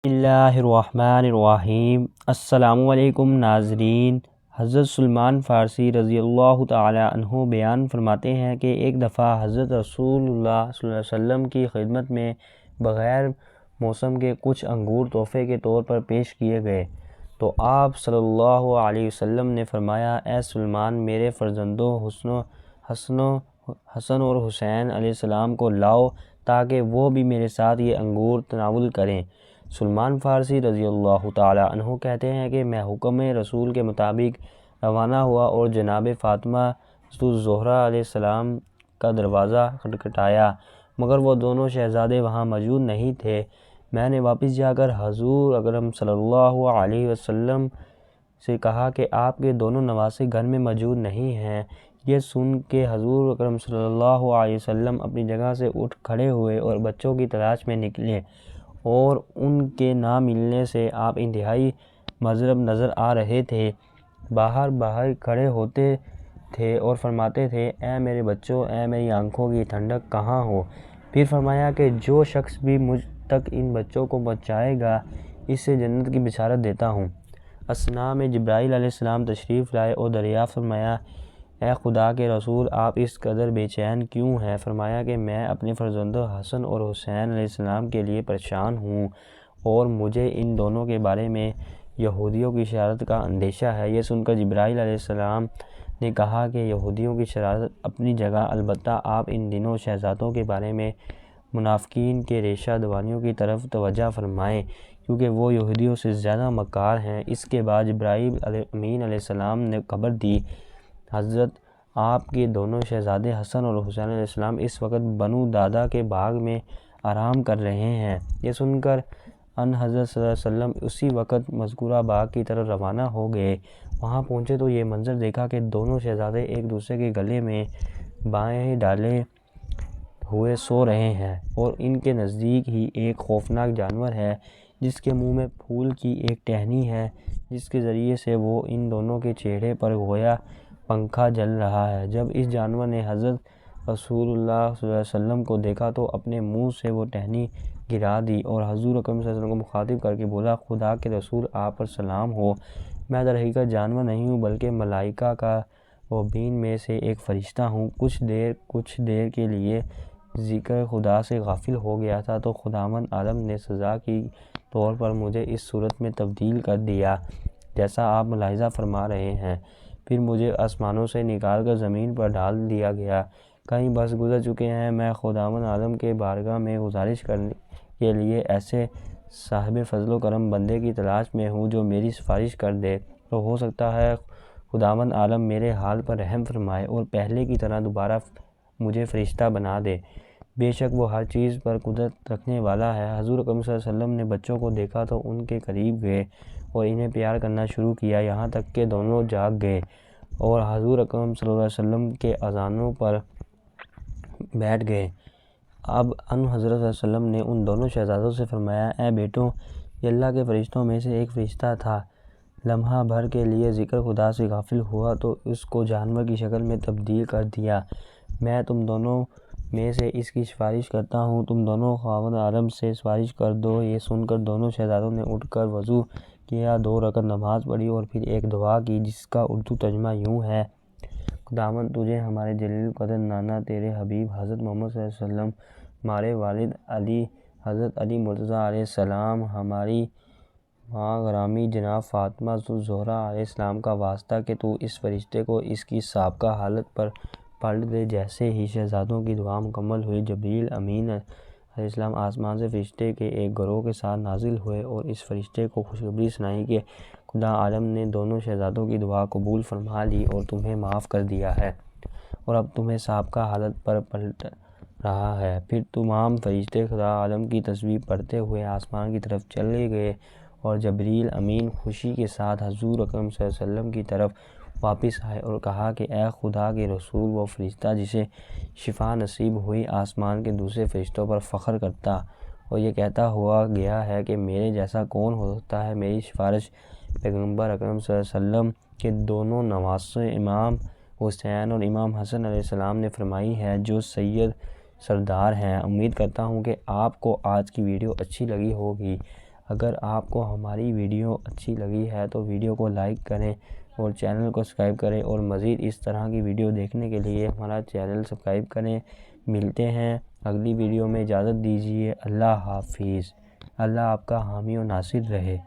اللہ الرحمن الرحیم۔ السلام علیکم ناظرین۔ حضرت سلمان فارسی رضی اللہ تعالی عنہ بیان فرماتے ہیں کہ ایک دفعہ حضرت رسول اللہ صلی اللہ علیہ وسلم کی خدمت میں بغیر موسم کے کچھ انگور تحفے کے طور پر پیش کیے گئے تو آپ صلی اللہ علیہ وسلم نے فرمایا، اے سلمان، میرے فرزندوں حسن اور حسین علیہ السلام کو لاؤ تاکہ وہ بھی میرے ساتھ یہ انگور تناول کریں۔ سلمان فارسی رضی اللہ تعالی عنہ کہتے ہیں کہ میں حکم رسول کے مطابق روانہ ہوا اور جناب فاطمہ الزہرا علیہ السلام کا دروازہ کھٹکھٹایا، مگر وہ دونوں شہزادے وہاں موجود نہیں تھے۔ میں نے واپس جا کر حضور اکرم صلی اللہ علیہ وسلم سے کہا کہ آپ کے دونوں نواسے گھر میں موجود نہیں ہیں۔ یہ سن کے حضور اکرم صلی اللہ علیہ وسلم اپنی جگہ سے اٹھ کھڑے ہوئے اور بچوں کی تلاش میں نکلے، اور ان کے نہ ملنے سے آپ انتہائی مضطرب نظر آ رہے تھے۔ باہر کھڑے ہوتے تھے اور فرماتے تھے، اے میرے بچوں، اے میری آنکھوں کی ٹھنڈک، کہاں ہو؟ پھر فرمایا کہ جو شخص بھی مجھ تک ان بچوں کو پہنچائے گا، اس سے جنت کی بشارت دیتا ہوں۔ اثناء میں جبرائیل علیہ السلام تشریف لائے اور دریافت فرمایا، اے خدا کے رسول، آپ اس قدر بے چین کیوں ہیں؟ فرمایا کہ میں اپنے فرزندوں حسن اور حسین علیہ السلام کے لیے پریشان ہوں، اور مجھے ان دونوں کے بارے میں یہودیوں کی شرارت کا اندیشہ ہے۔ یہ سن کر جبرائیل علیہ السلام نے کہا کہ یہودیوں کی شرارت اپنی جگہ، البتہ آپ ان دونوں شہزادوں کے بارے میں منافقین کے ریشہ دوانیوں کی طرف توجہ فرمائیں، کیونکہ وہ یہودیوں سے زیادہ مکار ہیں۔ اس کے بعد جبرائیل امین علیہ السلام نے خبر دی، حضرت آپ کے دونوں شہزادے حسن اور حسین علیہ السلام اس وقت بنو دادا کے باغ میں آرام کر رہے ہیں۔ یہ سن کر ان حضرت صلی اللہ علیہ وسلم اسی وقت مذکورہ باغ کی طرف روانہ ہو گئے۔ وہاں پہنچے تو یہ منظر دیکھا کہ دونوں شہزادے ایک دوسرے کے گلے میں بائیں ڈالے ہوئے سو رہے ہیں، اور ان کے نزدیک ہی ایک خوفناک جانور ہے جس کے منہ میں پھول کی ایک ٹہنی ہے، جس کے ذریعے سے وہ ان دونوں کے چہرے پر گویا پنکھا جل رہا ہے۔ جب اس جانور نے حضرت رسول اللہ صلی اللہ علیہ وسلم کو دیکھا تو اپنے منہ سے وہ ٹہنی گرا دی اور حضور اکرم صلی اللہ علیہ وسلم کو مخاطب کر کے بولا، خدا کے رسول، آپ پر سلام ہو، میں در حقیقت جانور نہیں ہوں بلکہ ملائکہ کا وابین میں سے ایک فرشتہ ہوں۔ کچھ دیر کے لیے ذکر خدا سے غافل ہو گیا تھا تو خداوند عالم نے سزا کی طور پر مجھے اس صورت میں تبدیل کر دیا جیسا آپ ملاحظہ فرما رہے ہیں۔ پھر مجھے آسمانوں سے نکال کر زمین پر ڈال دیا گیا۔ کئی برس گزر چکے ہیں، میں خداوند عالم کے بارگاہ میں گزارش کرنے کے لیے ایسے صاحب فضل و کرم بندے کی تلاش میں ہوں جو میری سفارش کر دے، تو ہو سکتا ہے خداوند عالم میرے حال پر رحم فرمائے اور پہلے کی طرح دوبارہ مجھے فرشتہ بنا دے۔ بے شک وہ ہر چیز پر قدرت رکھنے والا ہے۔ حضور اکرم صلی اللہ علیہ وسلم نے بچوں کو دیکھا تو ان کے قریب گئے اور انہیں پیار کرنا شروع کیا، یہاں تک کہ دونوں جاگ گئے اور حضور اکرم صلی اللہ علیہ وسلم کے اذانوں پر بیٹھ گئے۔ اب ان حضرت صلی اللہ علیہ وسلم نے ان دونوں شہزادوں سے فرمایا، اے بیٹوں، یہ اللہ کے فرشتوں میں سے ایک فرشتہ تھا، لمحہ بھر کے لیے ذکر خدا سے غافل ہوا تو اس کو جانور کی شکل میں تبدیل کر دیا۔ میں تم دونوں میں سے اس کی سفارش کرتا ہوں، تم دونوں خداوند عالم سے سفارش کر دو۔ یہ سن کر دونوں شہزادوں نے اٹھ کر وضو کیا، 2 رکعت نماز پڑھی اور پھر ایک دعا کی جس کا اردو ترجمہ یوں ہے، خداوند تجھے، ہمارے جلیل القدر نانا تیرے حبیب حضرت محمد صلی اللہ علیہ وسلم، ہمارے والد علی حضرت علی مرتضیٰ علیہ السلام، ہماری ماں گرامی جناب فاطمہ الزہرا علیہ السلام کا واسطہ کہ تو اس فرشتے کو اس کی سابقہ حالت پر پلٹ دے۔ جیسے ہی شہزادوں کی دعا مکمل ہوئی، جبریل امین علیہ السلام آسمان سے فرشتے کے ایک گروہ کے ساتھ نازل ہوئے اور اس فرشتے کو خوشخبری سنائی کہ خدا عالم نے دونوں شہزادوں کی دعا قبول فرما لی اور تمہیں معاف کر دیا ہے اور اب تمہیں سابقہ حالت پر پلٹ رہا ہے۔ پھر تمام فرشتے خدا عالم کی تسبیح پڑھتے ہوئے آسمان کی طرف چلے گئے اور جبریل امین خوشی کے ساتھ حضور اکرم صلی اللہ علیہ وسلم کی طرف واپس آئے اور کہا کہ اے خدا کے رسول، وہ فرشتہ جسے شفا نصیب ہوئی آسمان کے دوسرے فرشتوں پر فخر کرتا اور یہ کہتا ہوا گیا ہے کہ میرے جیسا کون ہو سکتا ہے؟ میری سفارش پیغمبر اکرم صلی اللہ علیہ وسلم کے دونوں نواسے امام حسین اور امام حسن علیہ السلام نے فرمائی ہے، جو سید سردار ہیں۔ امید کرتا ہوں کہ آپ کو آج کی ویڈیو اچھی لگی ہوگی۔ اگر آپ کو ہماری ویڈیو اچھی لگی ہے تو ویڈیو کو لائک کریں اور چینل کو سبسکرائب کریں، اور مزید اس طرح کی ویڈیو دیکھنے کے لیے ہمارا چینل سبسکرائب کریں۔ ملتے ہیں اگلی ویڈیو میں، اجازت دیجیے، اللہ حافظ۔ اللہ آپ کا حامی و ناصر رہے۔